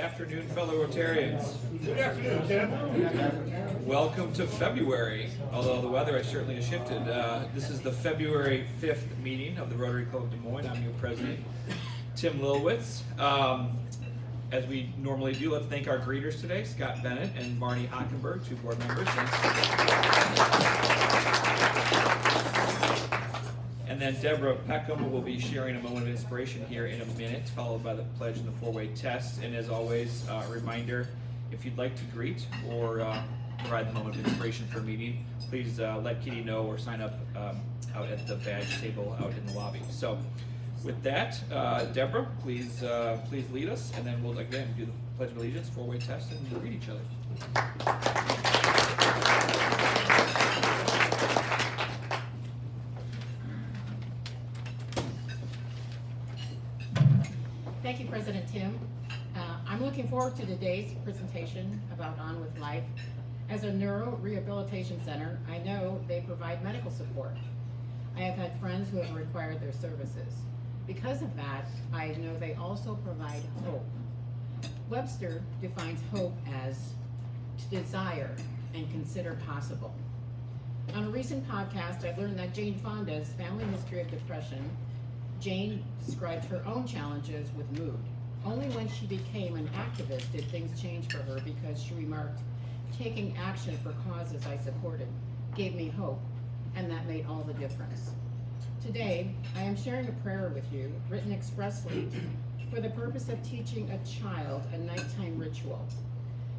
afternoon, fellow Rotarians. Good afternoon, Tim. Welcome to February, although the weather has certainly has shifted. This is the February 5th meeting of the Rotary Club of Des Moines. I'm your president, Tim Lilwitz. As we normally do, let's thank our greeters today, Scott Bennett and Marnie Hockenberg, two board members. And then Deborah Peckham will be sharing a moment of inspiration here in a minute, followed by the pledge and the four-way test. And as always, a reminder, if you'd like to greet or provide the moment of inspiration for a meeting, please let Kitty know or sign up out at the badge table out in the lobby. So with that, Deborah, please lead us, and then we'll again do the pledge of allegiance, four-way test, and we'll greet each other. Thank you, President Tim. I'm looking forward to today's presentation about On With Life. As a neuro rehabilitation center, I know they provide medical support. I have had friends who have required their services. Because of that, I know they also provide hope. Webster defines hope as to desire and consider possible. On a recent podcast, I learned that Jane Fonda's family history of depression. Jane described her own challenges with mood. Only when she became an activist did things change for her, because she remarked, "Taking action for causes I supported gave me hope, and that made all the difference." Today, I am sharing a prayer with you, written expressly for the purpose of teaching a child a nighttime ritual.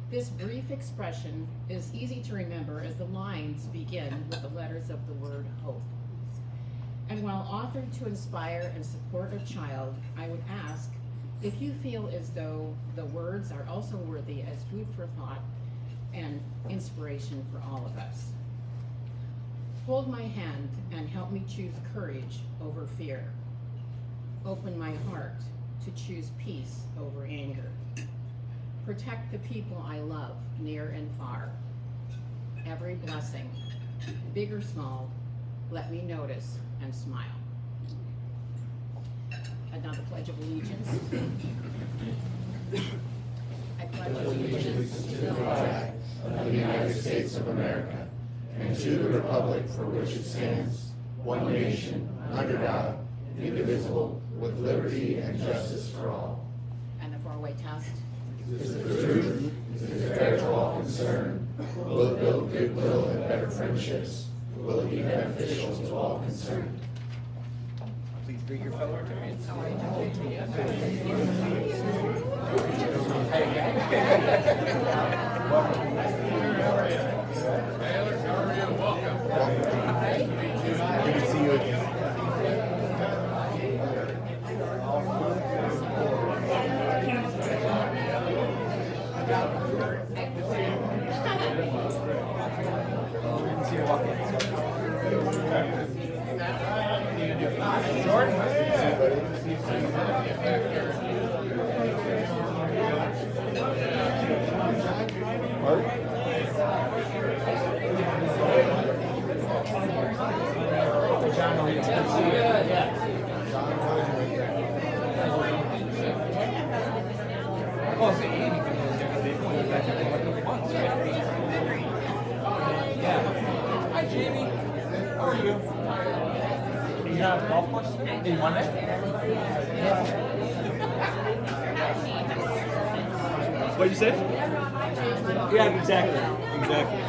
This brief expression is easy to remember, as the lines begin with the letters of the word hope. And while authored to inspire and support a child, I would ask if you feel as though the words are also worthy as food for thought and inspiration for all of us. Hold my hand and help me choose courage over fear. Open my heart to choose peace over anger. Protect the people I love, near and far. Every blessing, big or small, let me notice and smile. And now the Pledge of Allegiance. I pledge allegiance to the flag of the United States of America and to the republic for which it stands, one nation, under God, indivisible, with liberty and justice for all. And the four-way test. Is the truth, is fair to all concerned, will it build goodwill and better friendships, will it be beneficial to all concerned. Please greet your fellow Rotarians. Good to see you again. Hi, Jamie. How are you? You have golf course? In Monday? What'd you say? Yeah, exactly. Exactly.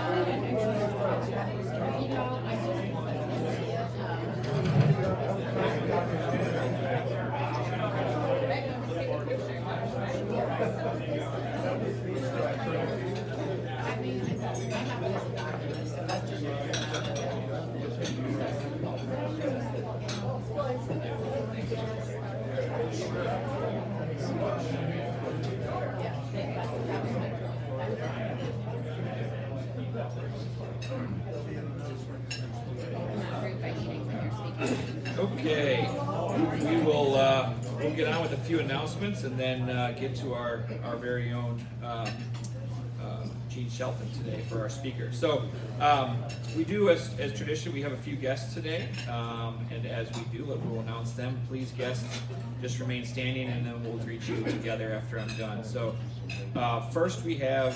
Okay, we'll get on with a few announcements and then get to our very own Gene Shelton today for our speaker. So we do, as tradition, we have a few guests today, and as we do, we'll announce them. Please, guests, just remain standing, and then we'll greet you together after I'm done. So first we have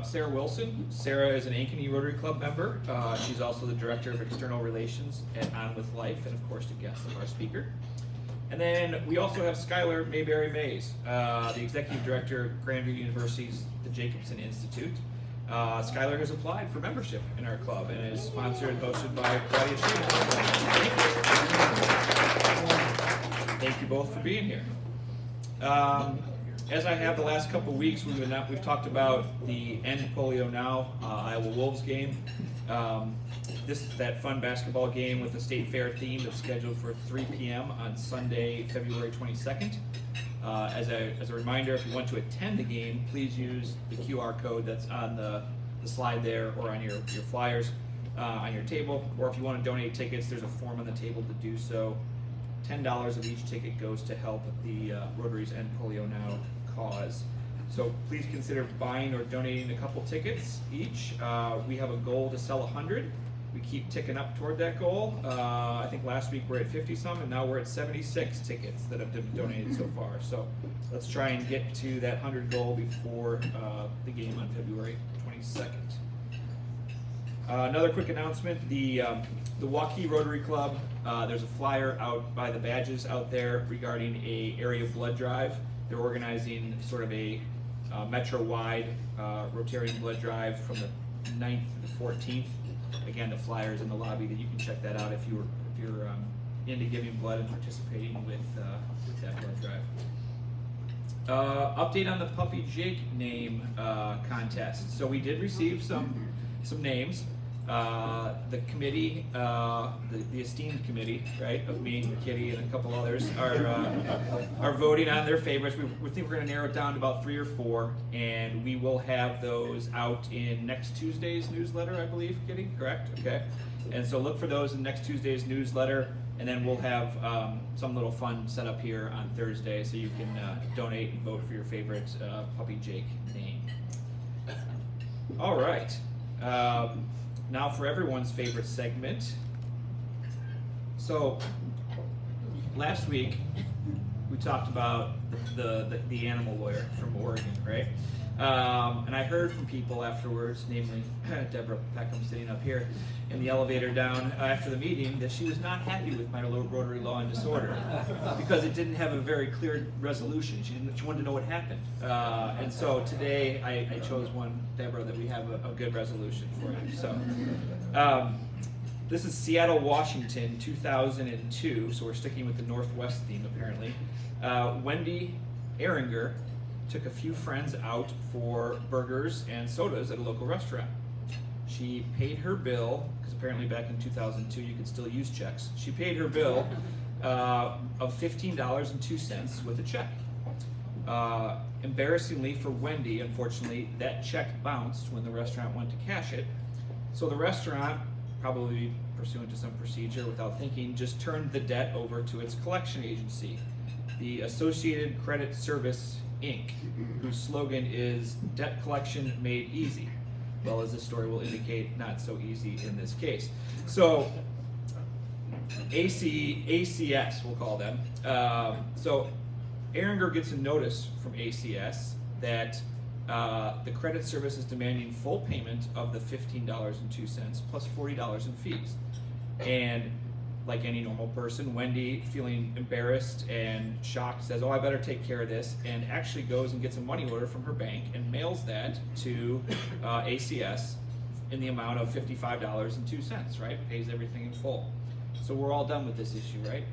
Sarah Wilson. Sarah is an Ankeny Rotary Club member. She's also the Director of External Relations at On With Life, and of course the guest of our speaker. And then we also have Skylar Mayberry Mays, the Executive Director of Grandview University's the Jacobson Institute. Skylar has applied for membership in our club and is sponsored and hosted by Claudia Sheehan. Thank you both for being here. As I have the last couple weeks, we've talked about the End Polio Now Iowa Wolves game. That fun basketball game with the state fair theme that's scheduled for 3 p.m. on Sunday, February 22nd. As a reminder, if you want to attend the game, please use the QR code that's on the slide there or on your flyers on your table. Or if you want to donate tickets, there's a form on the table to do so. $10 of each ticket goes to help the Rotary's End Polio Now cause. So please consider buying or donating a couple tickets each. We have a goal to sell 100. We keep ticking up toward that goal. I think last week we're at 50 some, and now we're at 76 tickets that have been donated so far. So let's try and get to that 100 goal before the game on February 22nd. Another quick announcement, the Waukee Rotary Club, there's a flyer out by the badges out there regarding a area blood drive. They're organizing sort of a metro-wide Rotarian blood drive from the 9th to the 14th. Again, the flyer's in the lobby, that you can check that out if you're into giving blood and participating with that blood drive. Update on the Puppy Jake name contest. So we did receive some names. The committee, the esteemed committee, right, of me, Kitty, and a couple others are voting on their favorites. We think we're going to narrow it down to about 3 or 4, and we will have those out in next Tuesday's newsletter, I believe, Kitty, correct? Okay. And so look for those in next Tuesday's newsletter, and then we'll have some little fun set up here on Thursday so you can donate and vote for your favorite Puppy Jake name. All right. Now for everyone's favorite segment. So last week we talked about the animal lawyer from Oregon, right? And I heard from people afterwards, namely Deborah Peckham sitting up here in the elevator down after the meeting, that she was not happy with my Rotary Law and Disorder because it didn't have a very clear resolution. She wanted to know what happened. And so today I chose one, Deborah, that we have a good resolution for you. So this is Seattle, Washington, 2002. So we're sticking with the Northwest theme apparently. Wendy Ehringer took a few friends out for burgers and sodas at a local restaurant. She paid her bill, because apparently back in 2002 you could still use checks. She paid her bill of $15.02 with a check. Embarrassingly for Wendy, unfortunately, that check bounced when the restaurant went to cash it. So the restaurant, probably pursuant to some procedure without thinking, just turned the debt over to its collection agency, the Associated Credit Service, Inc., whose slogan is "Debt Collection Made Easy." Well, as this story will indicate, not so easy in this case. So, ACS, we'll call them. So, Ehringer gets a notice from ACS that the credit service is demanding full payment of the $15.02 plus $40 in fees. And like any normal person, Wendy, feeling embarrassed and shocked, says, "Oh, I better take care of this," and actually goes and gets a money order from her bank and mails that to ACS in the amount of $55.02, right? Pays everything in full. So we're all done with this issue, right?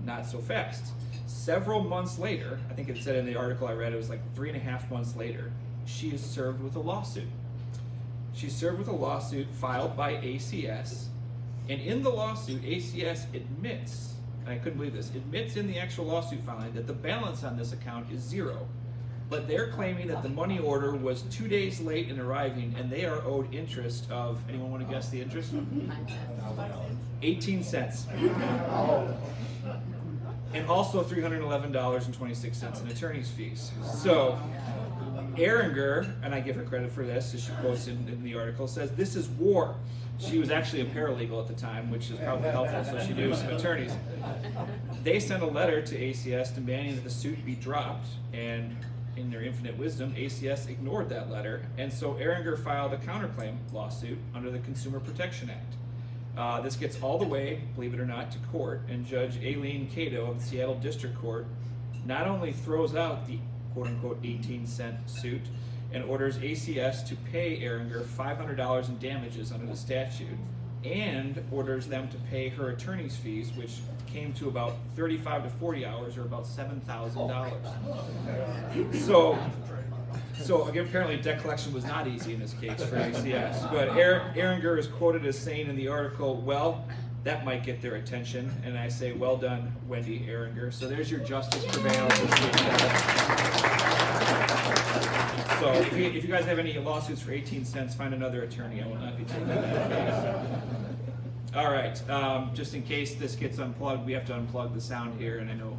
Not so fast. Several months later, I think it said in the article I read, it was like 3.5 months later, she is served with a lawsuit. She's served with a lawsuit filed by ACS. And in the lawsuit, ACS admits, and I couldn't believe this, admits in the actual lawsuit filing that the balance on this account is 0. But they're claiming that the money order was 2 days late in arriving, and they are owed interest of, anyone want to guess the interest? 18 cents. And also $311.26 in attorney's fees. So Ehringer, and I give her credit for this, as she quotes in the article, says, "This is war." She was actually a paralegal at the time, which is probably helpful, so she knew some attorneys. They sent a letter to ACS demanding that the suit be dropped, and in their infinite wisdom, ACS ignored that letter, and so Ehringer filed a counterclaim lawsuit under the Consumer Protection Act. This gets all the way, believe it or not, to court, and Judge Aileen Cato of the Seattle District Court not only throws out the quote-unquote 18-cent suit and orders ACS to pay Ehringer $500 in damages under the statute, and orders them to pay her attorney's fees, which came to about 35 to 40 hours, or about $7,000. So again, apparently debt collection was not easy in this case for ACS. But Ehringer is quoted as saying in the article, "Well, that might get their attention," and I say, "Well done, Wendy Ehringer." So there's your justice prevails this week. So if you guys have any lawsuits for 18 cents, find another attorney. I will not be taking that case. All right, just in case this gets unplugged, we have to unplug the sound here, and I know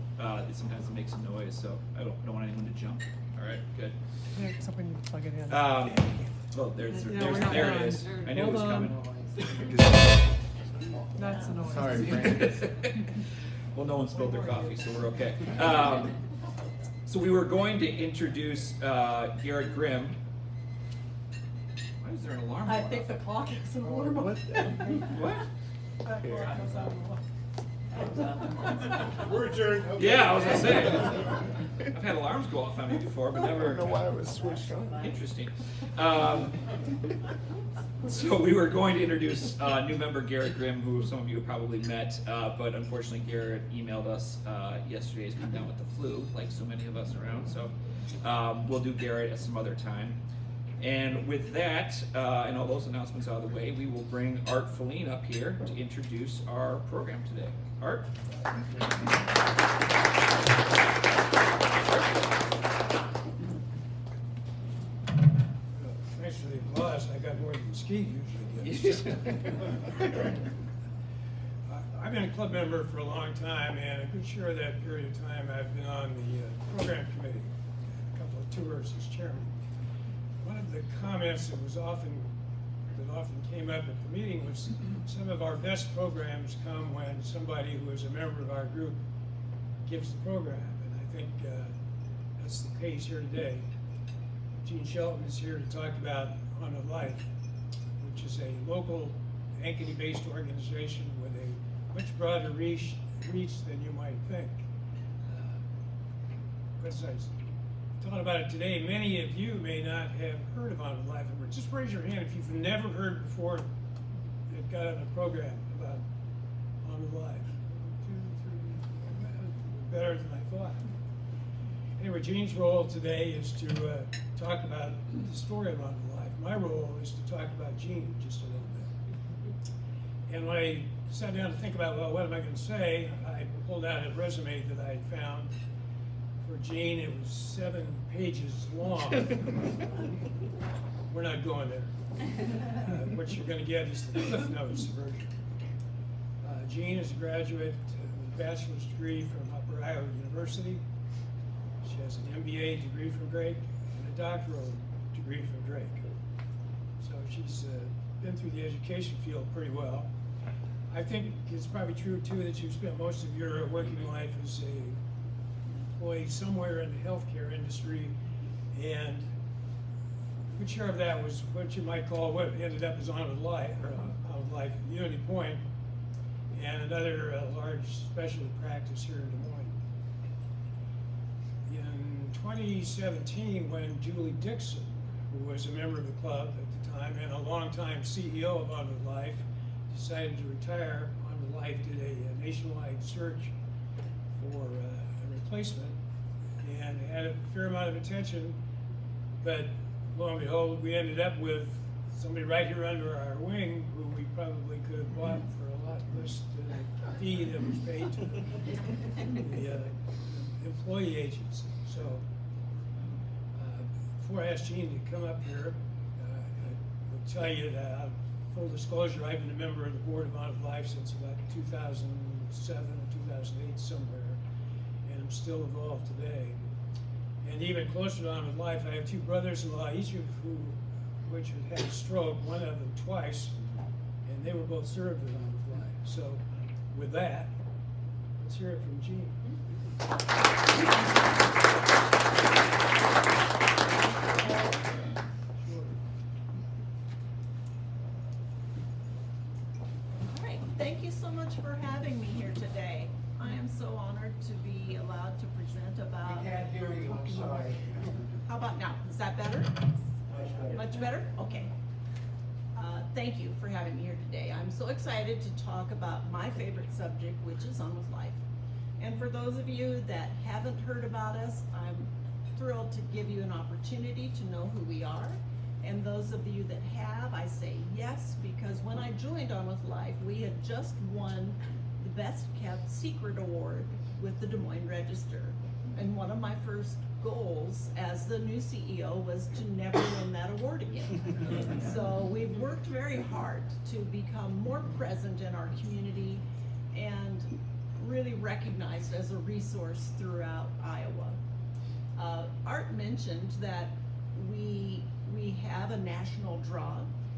sometimes it makes a noise, so I don't want anyone to jump. All right, good. Yeah, except when you plug it in. Well, there it is. I knew it was coming. That's annoying. Sorry, Brandon. Well, no one spilled their coffee, so we're okay. So we were going to introduce Garrett Grimm. Why is there an alarm? I going think off? the clock is alarm. What? That clock is alarm. We're adjourned. Okay. Yeah, I was gonna say. I've had alarms go off on me before, but never. I don't know why it was switched on. Interesting. So we were going to introduce new member Garrett Grimm, who some of you have probably met, but unfortunately Garrett emailed us yesterday. He's come down with the flu, like so many of us around. So we'll do Garrett at some other time. And with that, and all those announcements out of the way, we will bring Art Feline up here to introduce our program today. Art? Thanks for the applause. I got more than Ski usually gets. I've been a club member for a long time, and a good share of that period of time I've been on the program committee, a couple of tours as chairman. One of the comments that often came up at the meeting was some of our best programs come when somebody who is a member of our group gives the program, and I think that's the case here today. Gene Shelton is here to talk about On with Life, which is a local Ankeny-based organization with a much broader reach than you might think. As I thought about it today, many of you may not have heard of On with Life. Just raise your hand if you've never heard before that got on a program about On with Life. 1, 2, 3, better than I thought. Anyway, Gene's role today is to talk about the story of On with Life. My role is to talk about Gene just a little bit. And when I sat down to think about, well, what am I going to say, I pulled out a resume that I found for Gene. It was 7 pages long. We're not going there. What you're going to get is the Cliff Notes version. Gene is a graduate with a bachelor's degree from Upper Iowa University. She has an MBA degree from Drake and a doctoral degree from Drake. So she's been through the education field pretty well. I think it's probably true too that you've spent most of your working life as an employee somewhere in the healthcare industry, and a good share of that was what you might call what ended up as On with Life, or On with Life at Unity Point, and another large specialty practice here in Des Moines. In 2017, when Julie Dixon, who was a member of the club at the time and a longtime CEO of On with Life, decided to retire, On with Life did a nationwide search for a replacement and had a fair amount of attention, but lo and behold, we ended up with somebody right here under our wing who we probably could have bought for a lot less than the fee that was paid to the employee agency. So before I ask Gene to come up here, I will tell you that, full disclosure, I've been a member of the board of On with Life since about 2007 or 2008 somewhere, and I'm still involved today. And even closer to On with Life, I have two brothers-in-law, each of which had had a stroke, one of them twice, and they were both served with On with Life. So with that, let's hear it from Gene. All right, thank you so much for having me here today. I am so honored to be allowed to present about. We can't hear you, I'm sorry. How about now? Is that better? Much better? Okay. Thank you for having me here today. I'm so excited to talk about my favorite subject, which is On with Life. And for those of you that haven't heard about us, I'm thrilled to give you an opportunity to know who we are. And those of you that have, I say yes, because when I joined On with Life, we had just won the Best Kept Secret Award with the Des Moines Register. And one of my first goals as the new CEO was to never win that award again. So we've worked very hard to become more present in our community and really recognized as a resource throughout Iowa. Art mentioned that we have a national draw.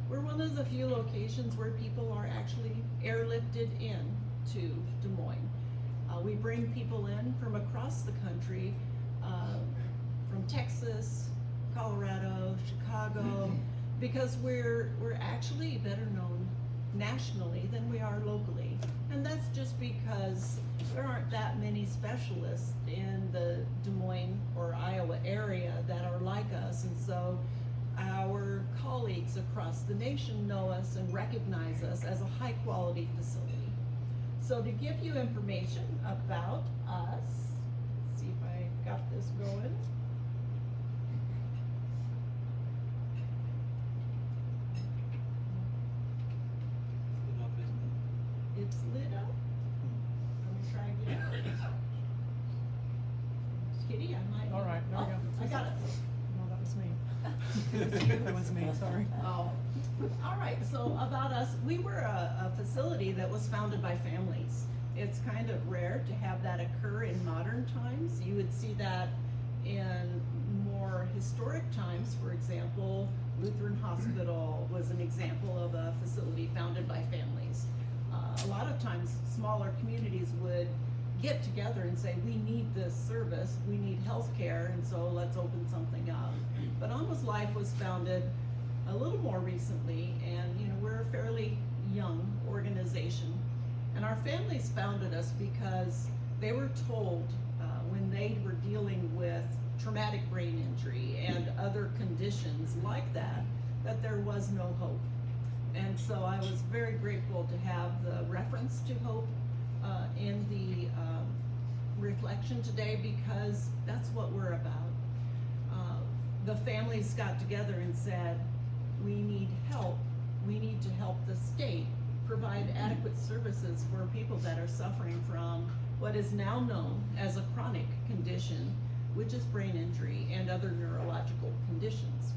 We're one of the few locations where people are actually airlifted in to Des Moines. We bring people in from across the country, from Texas, Colorado, Chicago, because we're actually better known nationally than we are locally. And that's just because there aren't that many specialists in the Des Moines or Iowa area that are like us, and so our colleagues across the nation know us and recognize us as a high-quality facility. So to give you information about us, let's see if I got this going. It's lit up. I'm gonna try again. Kitty, I might. All right, there we go. I got it. No, that was me. That was me, sorry. Oh, all right, so about us, we were a facility that was founded by families. It's kind of rare to have that occur in modern times. You would see that in more historic times. For example, Lutheran Hospital was an example of a facility founded by families. A lot of times, smaller communities would get together and say, we need this service, we need health care, and so let's open something up. But On with Life was founded a little more recently, and we're a fairly young organization. And our families founded us because they were told when they were dealing with traumatic brain injury and other conditions like that, that there was no hope. And so I was very grateful to have the reference to hope in the reflection today, because that's what we're about. The families got together and said, we need help. We need to help the state provide adequate services for people that are suffering from what is now known as a chronic condition, which is brain injury and other neurological conditions.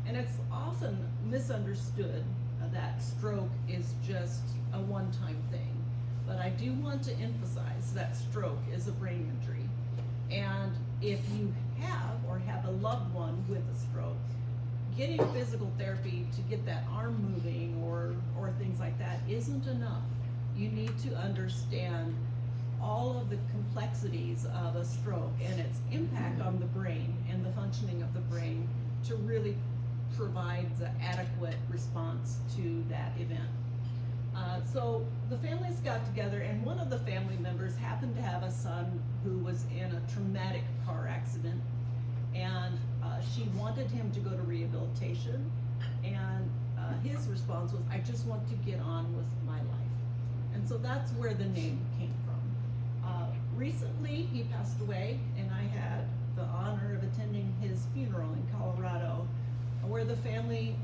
And it's often misunderstood that stroke is just a one-time thing. But I do want to emphasize that stroke is a brain injury. And if you have or have a loved one with a stroke, getting physical therapy to get that arm moving or things like that isn't enough. You need to understand all of the complexities of a stroke and its impact on the brain and the functioning of the brain to really provide the adequate response to that event. So the families got together, and one of the family members happened to have a son who was in a traumatic car accident, and she wanted him to go to rehabilitation, and his response was, I just want to get on with my life. And so that's where the name came from. Recently, he passed away, and I had the honor of attending his funeral in Colorado, where the family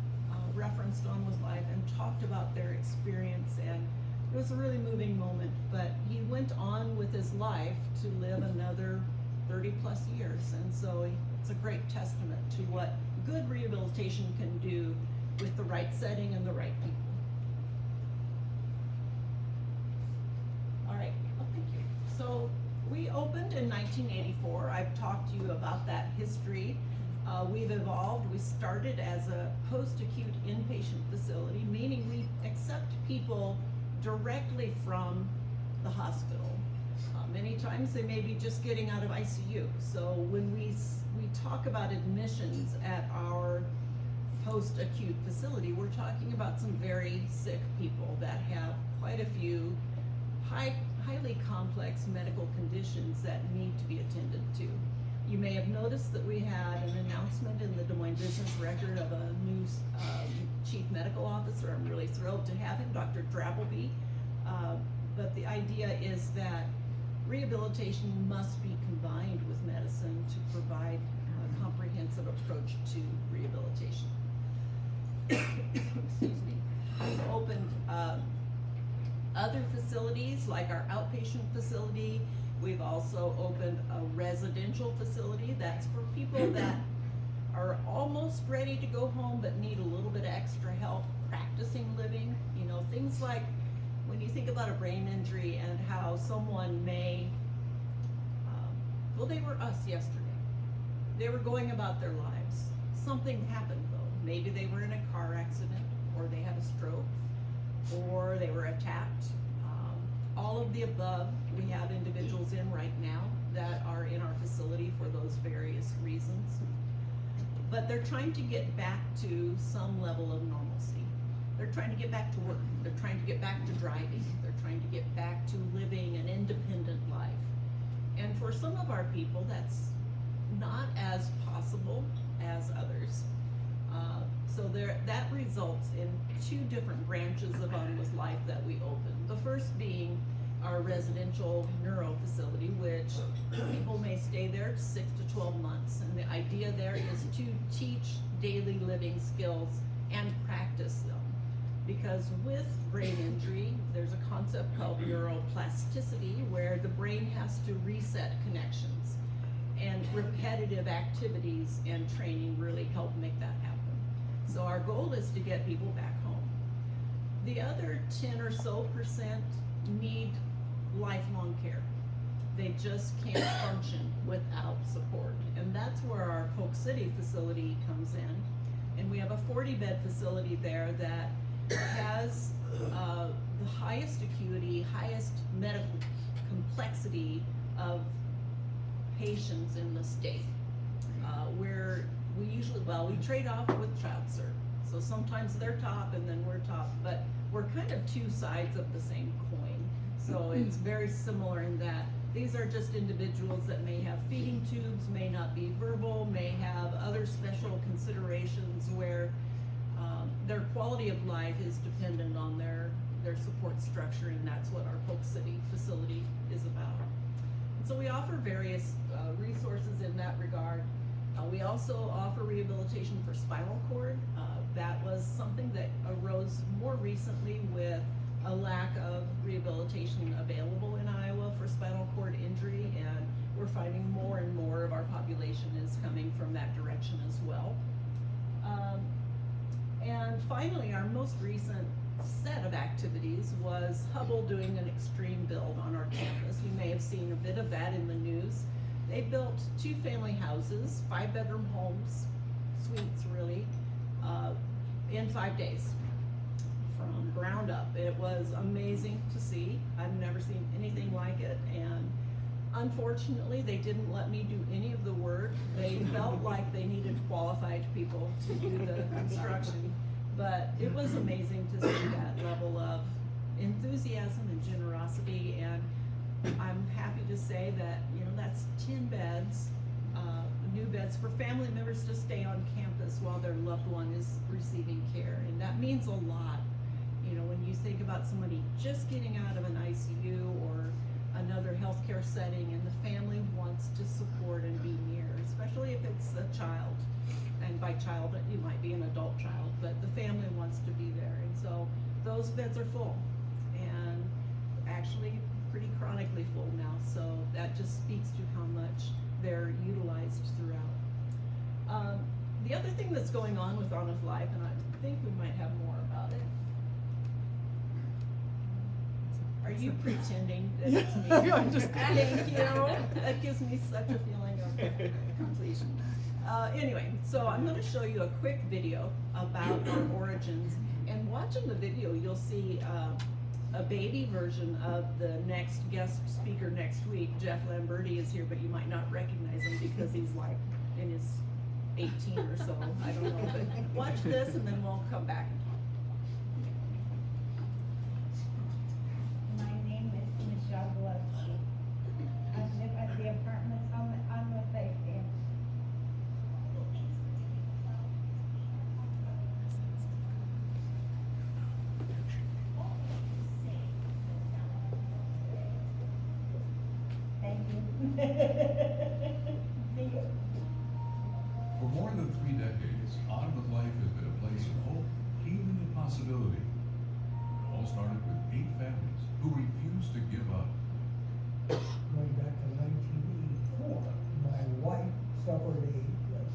referenced On with Life and talked about their experience, and it was a really moving moment. But he went on with his life to live another 30 plus years, and so it's a great testament to what good rehabilitation can do with the right setting and the right people. All right, well, thank you. So we opened in 1984. I've talked talk to you about that history. We've evolved. We started as a post-acute inpatient facility, meaning we accept people directly from the hospital. Many times they may be just getting out of ICU. So when we talk about admissions at our post-acute facility, we're talking about some very sick people that have quite a few highly complex medical conditions that need to be attended to. You may have noticed that we had an announcement in the Des Moines Business Record of a new chief medical officer. I'm really thrilled to have him, Dr. Drabbleby. But the idea is that rehabilitation must be combined with medicine to provide a comprehensive approach to rehabilitation. Excuse me. We've opened other facilities like our outpatient facility. We've also opened a residential facility that's for people that are almost ready to go home but need a little bit of extra help practicing living. You know, things like when you think about a brain injury and how someone may, well, they were us yesterday. They were going about their lives. Something happened though. Maybe they were in a car accident, or they had a stroke, or they were attacked. All of the above, we have individuals in right now that are in our facility for those various reasons. But they're trying to get back to some level of normalcy. They're trying to get back to work. They're trying to get back to driving. They're trying to get back to living an independent life. And for some of our people, that's not as possible as others. So that results in two different branches of On With Life that we open. The first being our residential neuro facility, which people may stay there 6 to 12 months. And the idea there is to teach daily living skills and practice them. Because with brain injury, there's a concept called neuroplasticity, where the brain has to reset connections, and repetitive activities and training really help make that happen. So our goal is to get people back home. The other 10 or so percent need lifelong care. They just can't function without support. And that's where our Polk City facility comes in. And we have a 40-bed facility there that has the highest acuity, highest medical complexity of patients in the state. Where we usually, we trade off with child cert. So sometimes they're top and then we're top, but we're kind of two sides of the same coin. So it's very similar in that these are just individuals that may have feeding tubes, may not be verbal, may have other special considerations where their quality of life is dependent on their support structure, and that's what our Polk City facility is about. So we offer various resources in that regard. We also offer rehabilitation for spinal cord. That was something that arose more recently with a lack of rehabilitation available in Iowa for spinal cord injury, and we're finding more and more of our population is coming from that direction as well. And finally, our most recent set of activities was Hubble doing an extreme build on our campus. You may have seen a bit of that in the news. They built 2 family houses, 5-bedroom homes, suites really, in 5 days from ground up. It was amazing to see. I've never seen anything like it, and unfortunately they didn't let me do any of the work. They felt like they needed qualified people to do the construction, but it was amazing to see that level of enthusiasm and generosity. And I'm happy to say that, that's 10 beds, new beds for family members to stay on campus while their loved one is receiving care. And that means a lot. When you think about somebody just getting out of an ICU or another healthcare setting, and the family wants to support and be near, especially if it's a child. And by child, you might be an adult child, but the family wants to be there. And so those beds are full, and actually pretty chronically full now. So that just speaks to how much they're utilized throughout. The other thing that's going on with On With Life, and I think we might have more about it. Are you pretending that it's me? I'm just Thank you. That gives me such a feeling of completion. Anyway, so I'm gonna show you a quick video about our origins. And watching the video, you'll see a baby version of the next guest speaker next week. Jeff Lamberti is here, but you might not recognize him because he's like in his 18 or so, I don't know. But watch this and then we'll come back and talk. My name is Michelle Gillespie. I live at the apartments on the lake there. Thank you. For more than 3 decades, On With Life has been a place of hope, healing, and possibility. It all started with 8 families who refused to give up. Going back to 1984, my wife suffered a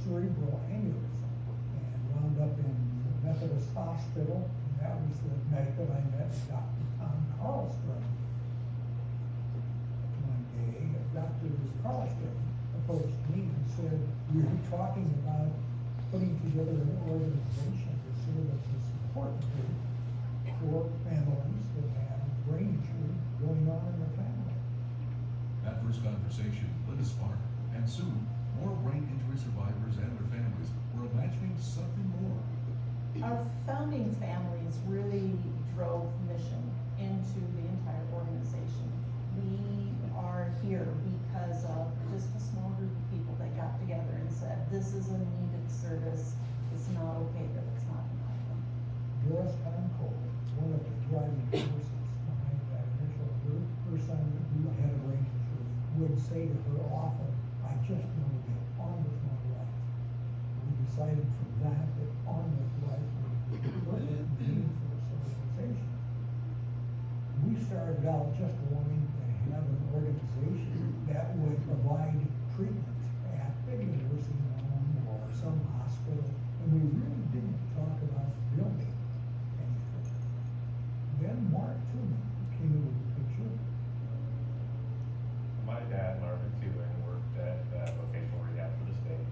cerebral aneurysm and wound up in Methodist Hospital. And that was the night that I met Dr. Tom Carlstrom. One day, Dr. Carlstrom approached me and said, "We were talking about putting together an organization to serve as a support group for families that have brain injury going on in their family." That first conversation lit a spark, and soon, more brain injury survivors and their families were imagining something more. Our founding families really drove mission into the entire organization. We are here because of just a small group of people that got together and said, this is a needed service, it's not okay that it's not in Iowa. Doris Concord, one of the driving forces behind that initial group, her son who had a brain injury would say to her often, "I just want to get on with my life." We decided from that on with life was the perfect name for this organization. We started out just wanting to have an organization that would provide treatment at a university home or some hospital, and we really didn't talk about building anything. Then Mark Truman came into the picture. My dad, Marvin Tooman, worked at vocational rehab for the state.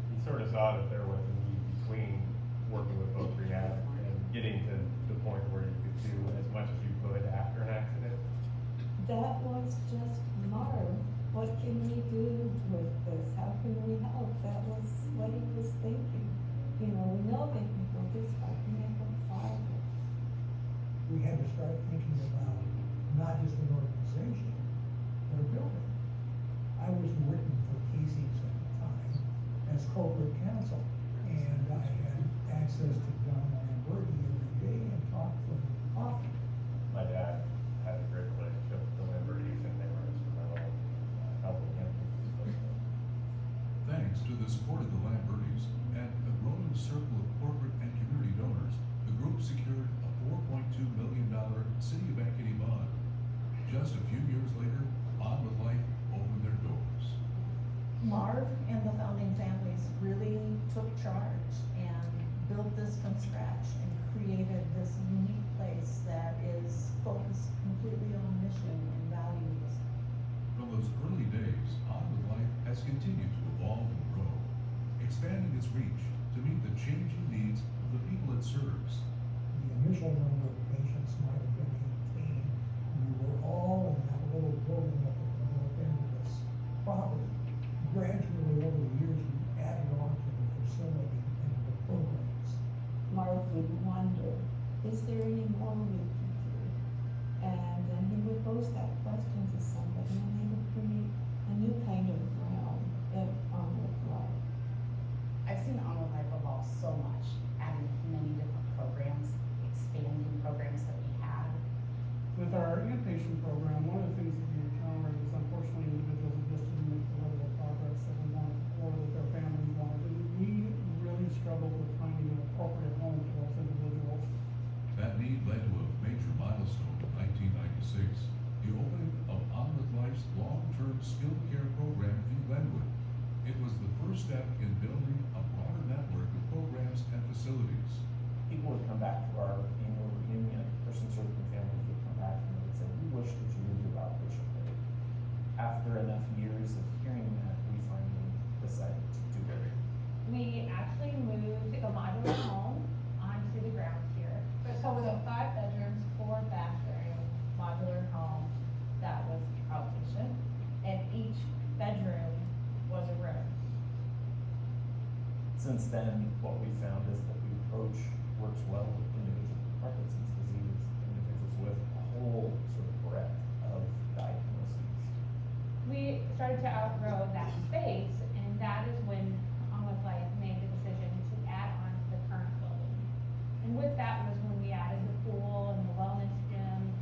He sort of saw that there was a need between working with both rehab and getting to the point where you could do as much as you could after an accident. That was just Marv. What can we do with this? How can we help? That was what he was thinking. You know, we know they can go this way, we can go farther. We had to start thinking about not just an organization, but a building. I was working for Casey's at the time as corporate counsel, and I had access to John Lamberti every day and talked to him often. My dad had a great relationship with the Lambertis, and they were instrumental in helping him. Thanks to the support of the Lambertis and a growing circle of corporate and community donors, the group secured a $4.2 million City of Ankeny bond. Just a few years later, On With Life opened their doors. Marv and the founding families really took charge and built this from scratch and created this unique place that is focused completely on mission and values. From those early days, On With Life has continued to evolve and grow, expanding its reach to meet the changing needs of the people it serves. The initial number of patients might have been 18. We were all in that little building at the north end of this property. Gradually, over the years, we added on to the facility and the programs. Marv would wonder, is there any more we can do? And then he would pose that question to somebody, and they would create a new kind of realm of On With Life. I've seen On With Life evolve so much, adding many different programs, expanding programs that we had. With our inpatient program, one of the things that we encountered is unfortunately individuals that just didn't make the level of progress that we Since then, what we found is that the approach works well with individuals with Parkinson's disease, individuals with a whole sort of breadth of diagnoses. We started to outgrow that space, and that is when On With Life made the decision to add on to the current building. And with that was when we added the pool and the wellness gym.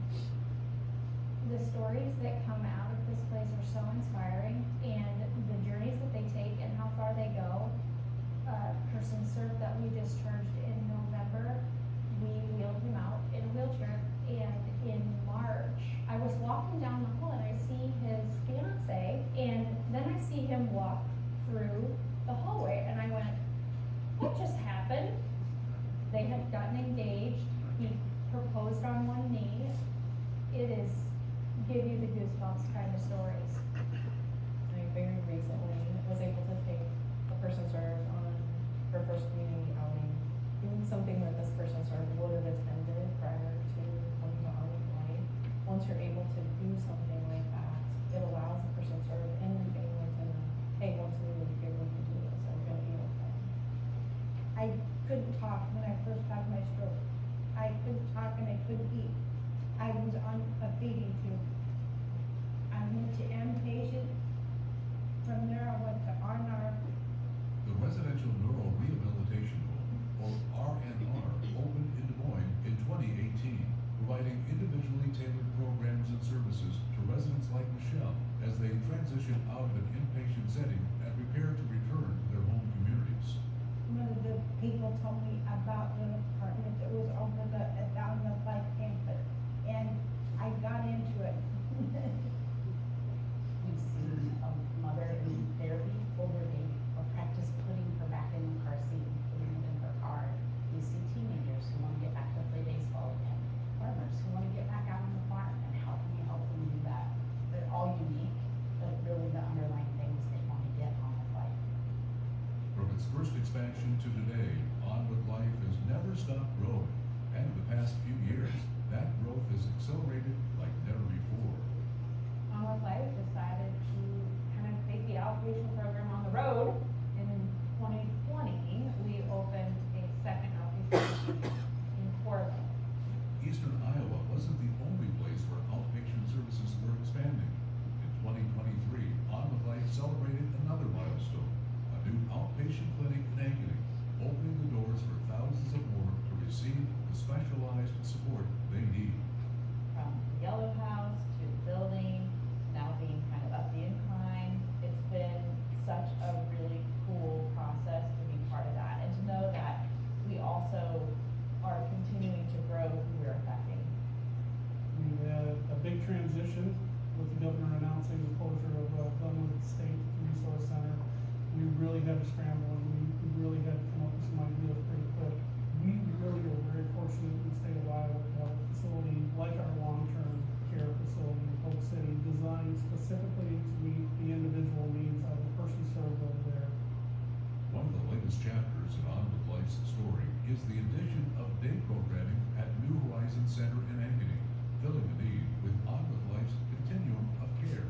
The stories that come out of this place are so inspiring, and the journeys that they take and how far they go. Person served that we discharged in November, we wheeled him out in a wheelchair, and in March, I was walking down the hall and I see his fiance, and then I see him walk through the hallway, and I went, what just happened? They had gotten engaged, he proposed on one knee. It is, give you the goosebumps kind of stories. I very recently was able to take a person served on her first community outing, doing something that this person served would have attended prior to coming to On With Life. Once you're able to do something like that, it allows the person served and their family to know, hey, once we leave here, we can do this, I'm gonna be okay. I couldn't talk when I first had my stroke. I couldn't talk and I couldn't eat. I was on a feeding tube. I went to inpatient. From there I went to R&R. The Residential Neuro Rehabilitation Home, or RNR, opened in Des Moines in 2018, providing individually tailored programs and services to residents like Michelle as they transition out of an inpatient setting and prepare to return to their home communities. One of the people told me about the apartment that was over down the Life campus, and I got into it. We've seen a mother in therapy hold her baby or practice putting her back in the car seat and putting it in her car. We see teenagers who want to get back to play baseball again, farmers who want to get back out on the farm, and how can we help them do that? They're all unique, but really the underlying things they want to get on with life. From its first expansion to today, On With Life has never stopped growing, and in the past few years, that growth has accelerated like never before. On With Life decided to kind of take the outpatient program on the road. And in 2020, we opened a second outpatient in Portland. Eastern Iowa wasn't the only place where outpatient services were expanding. In 2023, On With Life celebrated another milestone, a new outpatient clinic in Ankeny, opening the doors for thousands of more to receive the specialized support they need. From the yellow house to the building, now being kind of up the incline. It's been such a really cool process to be part of that, and to know that we also are continuing to grow who we're affecting. We had a big transition with the governor announcing the closure of Glenwood State Resource Center. We really had to scramble, and we really had to come up with some ideas pretty quick. We really are very fortunate in the state of Iowa to have a facility like our long-term care facility in Polk City, designed specifically to meet the individual needs of the person served over there. One of the latest chapters in On With Life's story is the addition of day programming at New Horizons Center in Ankeny, filling the need with On With Life's continuum of care.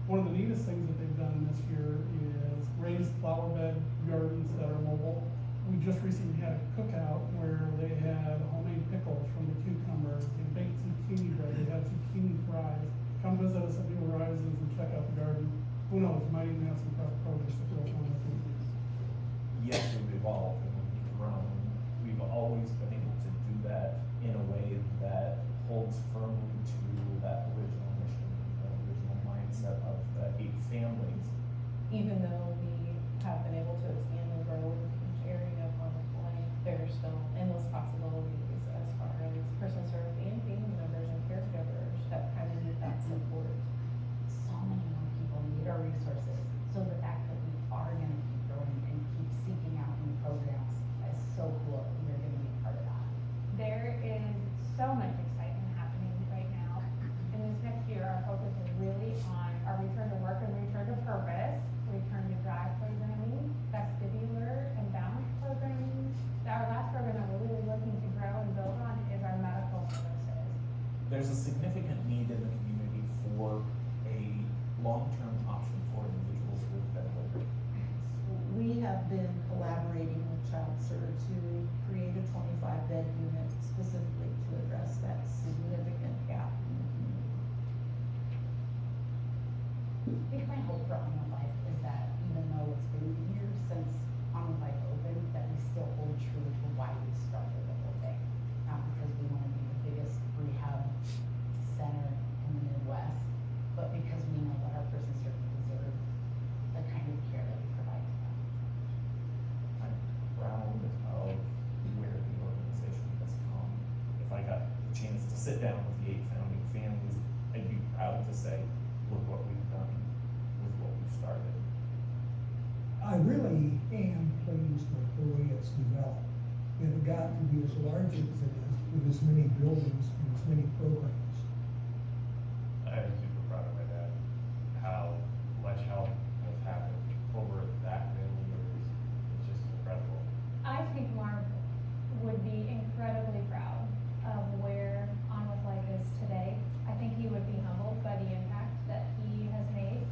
One of the neatest things that they've done this year is raised flower bed gardens that are mobile. We just recently had a cookout where they had homemade pickles from the cucumbers, they baked zucchini bread, they had zucchini fries. Come visit us at New Horizons and check out the garden. Who knows, might even have some fresh produce that we'll find. Yes, we've evolved and we've grown. We've always been able to do that in a way that holds firmly to that original mission, the original mindset of the 8 families. Even though we have been able to expand and grow into each area of On With Life, there are still endless possibilities as far as person served and family members and caregivers that kind of need that support. So many more people need our resources, so the fact that we are gonna keep growing and keep seeking out new programs is so cool. We're gonna be part of that. There is so much excitement happening right now. In this next year, our focus is really on our return to work and return to purpose, return to drive programming, vestibular and balance programming. Our last program that we're really looking to grow and build on is our medical services. There's a significant need in the community for a long-term option for individuals with medical needs. We have been collaborating answer to create a 25-bed unit specifically to address that significant gap in the community. I think my hope for On With Life is that even though it's been years since On With Life opened, that we still hold true to why we started the whole thing. Not because we want to be the biggest rehab center in the Midwest, but because we know that our person served deserve the kind of care that we provide to them. I'm proud of where the organization has come. If I got the chance to sit down with the 8 founding families, I'd be proud to say, look what we've done with what we've started. I really am pleased with the way it's developed. It got to be as large as it is with as many buildings and as many programs. I am super proud of my dad, how much help has happened over that many years. It's just incredible. I think Mark would be incredibly proud of where On With Life is today. I think he would be humbled by the impact that he has made.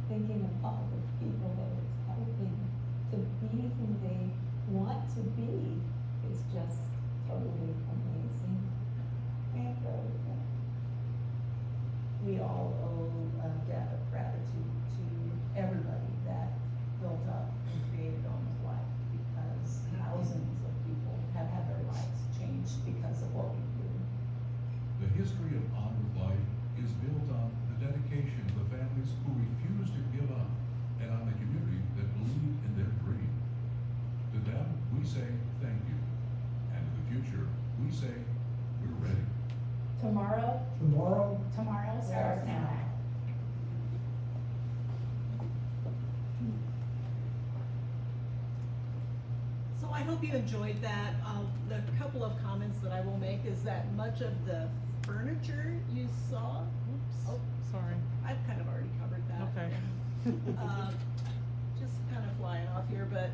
Thinking of all the people that it's helping to be who they want to be is just totally amazing. And We all owe a debt of gratitude to everybody that built up and created On With Life, because thousands of people have had their lives changed because of what we do. The history of On With Life is built on the dedication of the families who refuse to give up and on the community that believed in their dream. To them, we say thank you. And to the future, we say we're ready. tomorrow, Tomorrow starts now. So I hope you enjoyed that. The couple of comments that I will make is that much of the furniture you saw, Oh, sorry. I've kind of already covered that. Okay. Just kind of flying off here, but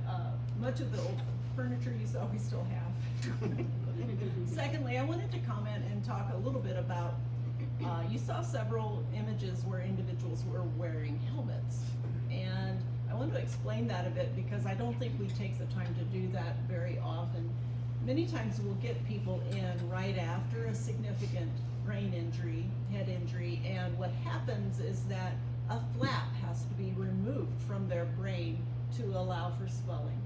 much of the old furniture you saw, we still have. Secondly, I wanted to comment and talk a little bit about, you saw several images where individuals were wearing helmets. And I want to explain that a bit because I don't think we take the time to do that very often. Many times we'll get people in right after a significant brain injury, head injury, and what happens is that a flap has to be removed from their brain to allow for swelling.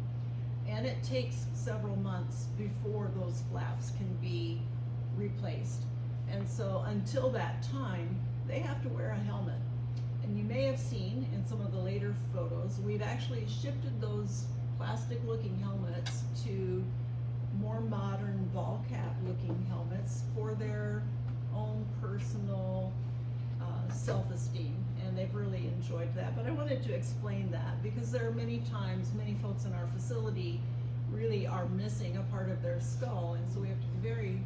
And it takes several months before those flaps can be replaced. And so until that time, they have to wear a helmet. And you may have seen in some of the later photos, we've actually shifted those plastic looking helmets to more modern ball cap looking helmets for their own personal self-esteem, and they've really enjoyed that. But I wanted to explain that because there are many times, many folks in our facility really are missing a part of their skull, and so we have to be very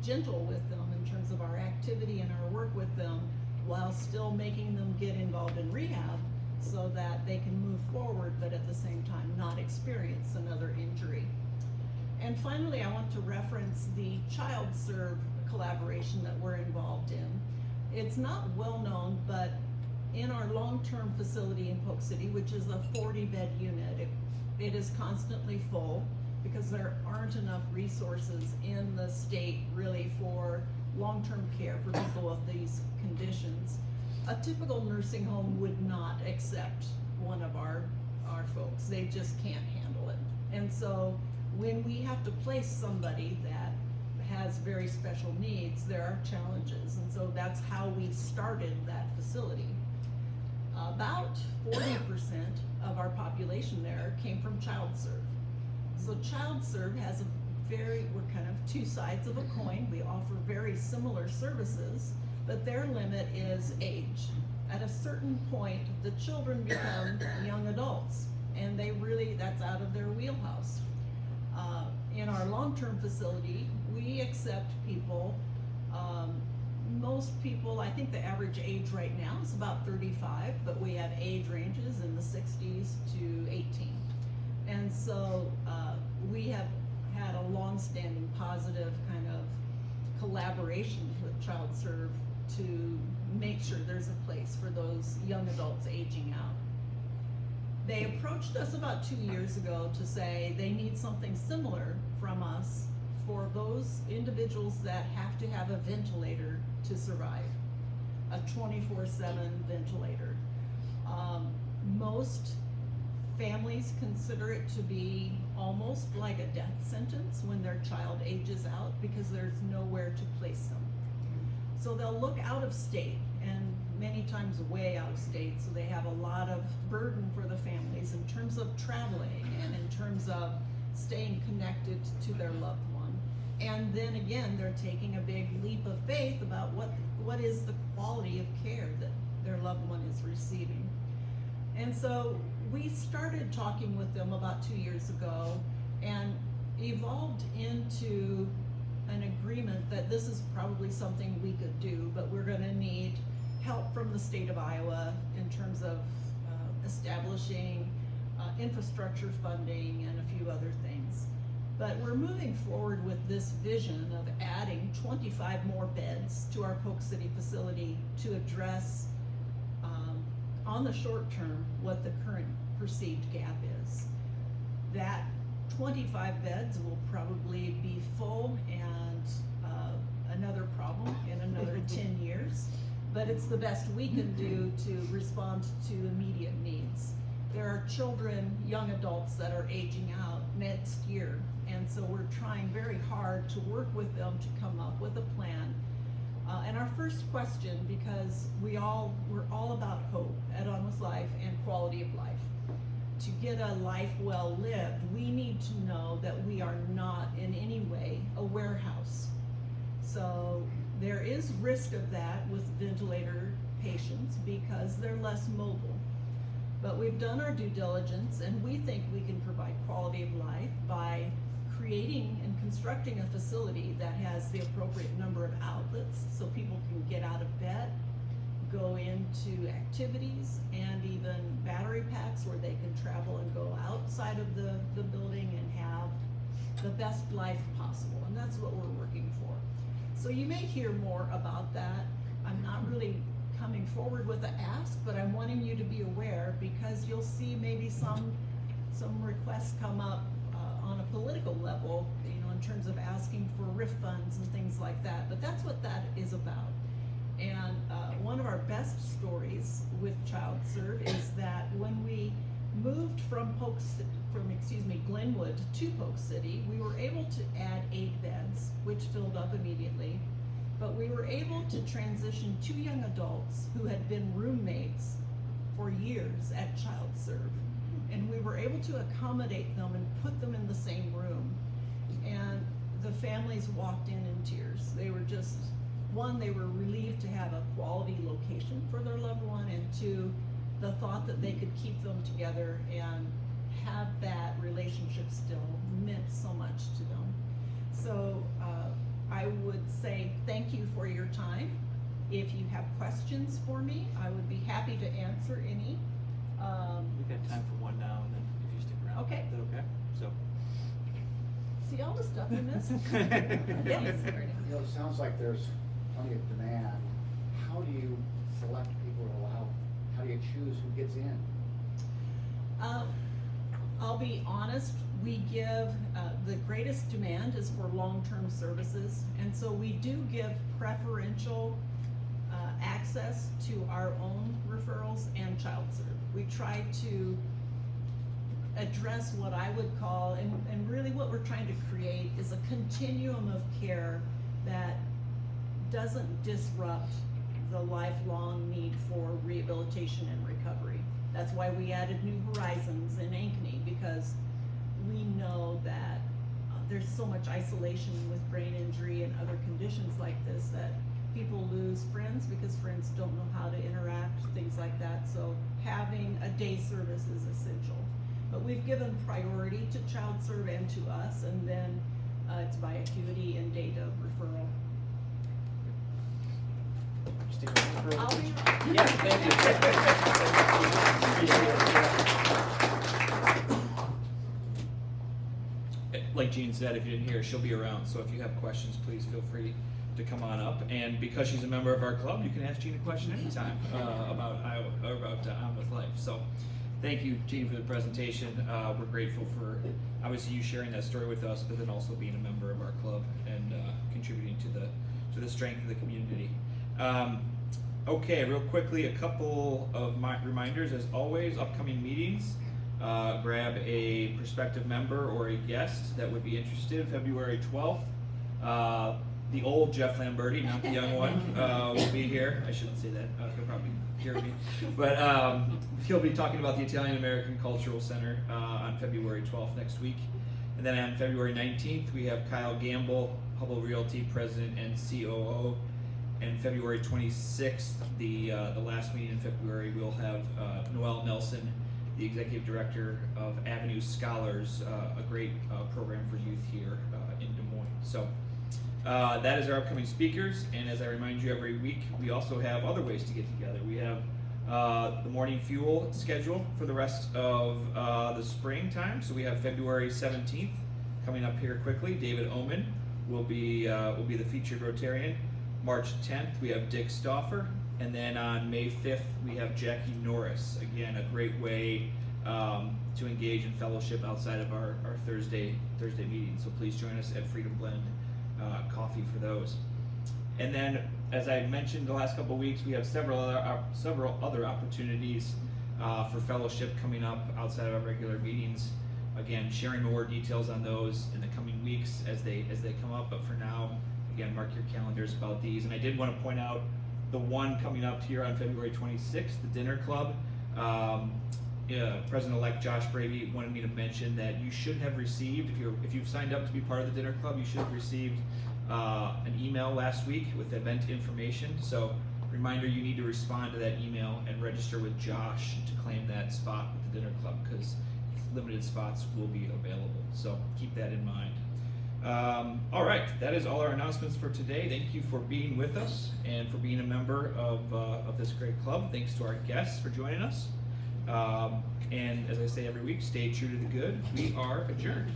gentle with them in terms of our activity and our work with them while still making them get involved in rehab so that they can move forward, but at the same time not experience another injury. And finally, I want to reference the Child Serve collaboration that we're involved in. It's not well known, but in our long-term facility in Polk City, which is a 40-bed unit, it is constantly full because there aren't enough resources in the state really for long-term care for people with these conditions. A typical nursing home would not accept one of our folks. They just can't handle it. And so when we have to place somebody that has very special needs, there are challenges, and so that's how we started that facility. About 40% of our population there came from Child Serve. So Child Serve has we're kind of two sides of a coin. We offer very similar services, but their limit is age. At a certain point, the children become young adults, and that's out of their wheelhouse. In our long-term facility, we accept people, most people, I think the average age right now is about 35, but we have age ranges in the 60s to 18. And so we have had a long-standing positive kind of collaboration with Child Serve to make sure there's a place for those young adults aging out. they approached us about 2 years ago to say they need something similar from us for those individuals that have to have a ventilator to survive, a 24/7 ventilator. Most families consider it to be almost like a death sentence when their child ages out because there's nowhere to place them. So they'll look out of state, and many times way out of state, so they have a lot of burden for the families in terms of traveling and in terms of staying connected to their loved one. And then again, they're taking a big leap of faith about what is the quality of care that their loved one is receiving. And so we started talking with them about 2 years ago and evolved into an agreement that this is probably something we could do, but we're gonna need help from the state of Iowa in terms of establishing infrastructure funding and a few other things. But we're moving forward with this vision of adding 25 more beds to our Polk City facility to address on the short term what the current perceived gap is. That 25 beds will probably be full and another problem in another 10 years, but it's the best we can do to respond to immediate needs. There are children, young adults that are aging out next year, and so we're trying very hard to work with them to come up with a plan. And our first question, because we're all about hope at On With Life and quality of life. To get a life well lived, we need to know that we are not in any way a warehouse. So there is risk of that with ventilator patients because they're less mobile. But we've done our due diligence and we think we can provide quality of life by creating and constructing a facility that has the appropriate number of outlets so people can get out of bed, go into activities, and even battery packs where they can travel and go outside of the building and have the best life possible. And that's what we're working for. So you may hear more about that. I'm not really coming forward with an ask, but I'm wanting you to be aware because you'll see maybe some requests come up on a political level, you know, in terms of asking for RIF funds and things like that. But that's what that is about. And one of our best stories with ChildServe is that when we moved from Glenwood to Polk City, we were able to add 8 beds, which filled up immediately. But we were able to transition 2 young adults who had been roommates for years at ChildServe. And we were able to accommodate them and put them in the same room. And the families walked in tears. They were just, one, they were relieved to have a quality location for their loved one, and 2, the thought that they could keep them together and have that relationship still meant so much to them. So I would say thank you for your time. If you have questions for me, I would be happy to answer any. We've got time for one now, and then if you stick around. Okay. Is that okay? So. See all the stuff I missed? Yes. You know, it sounds like there's plenty of demand. How do you select people to allow? How do you choose who gets in? I'll be honest, we give, the greatest demand is for long-term services, and so we do give preferential access to our own referrals and ChildServe. We try to address what I would call, and really what we're trying to create is a continuum of care that doesn't disrupt the lifelong need for rehabilitation and recovery. That's why we added New Horizons in Ankeny, because we know that there's so much isolation with brain injury and other conditions like this that people lose friends because friends don't know how to interact, things like that. So having a day service is essential. But we've given priority to ChildServe and to us, and then it's by acuity and date of referral. Stick around for I'll be Yeah, thank you. Like Jean said, if you didn't hear, she'll be around. So if you have questions, please feel free to come on up. And because she's a member of our club, you can ask Jean a question anytime about Iowa or about On With Life. So Thank you, Gene, for the presentation. We're grateful for obviously you sharing that story with us, but then also being a member of our club and contributing to the strength of the community. Okay, real quickly, a couple of reminders. As always, upcoming meetings. Grab a prospective member or a guest that would be interested. February 12th. The old Jeff Lamberti, not the young one, will be here. I shouldn't say that. He'll probably hear me. But he'll be talking about the Italian American Cultural Center on February 12th next week. And then on February 19th, we have Kyle Gamble, Hubble Realty President and COO. And February 26th, the last meeting in February, we'll have Noelle Nelson, the Executive Director of Avenue Scholars, a great program for youth here in Des Moines. So that is our upcoming speakers, and as I remind you every week, we also have other ways to get together. We have the morning fuel schedule for the rest of the springtime. So we have February 17th coming up here quickly. David Oman will be the featured Rotarian. March 10th, we have Dick Stauffer. And then on May 5th, we have Jackie Norris. Again, a great way to engage in fellowship outside of our Thursday meetings. So please join us at Freedom Blend Coffee for those. And then, as I mentioned the last couple of weeks, we have several other opportunities for fellowship coming up outside of our regular meetings. Again, sharing more details on those in the coming weeks as they come up. But for now, again, mark your calendars about these. And I did want to point out the one coming up here on February 26th, the Dinner Club. President-elect Josh Bravey wanted me to mention that you should have received, if you've signed up to be part of the Dinner Club, you should have received an email last week with event information. So reminder, you need to respond to that email and register with Josh to claim that spot with the Dinner Club, because limited spots will be available. So keep that in mind. All right, that is all our announcements for today. Thank you for being with us and for being a member of this great club. Thanks to our guests for joining us. And as I say every week, stay true to the good. We are adjourned.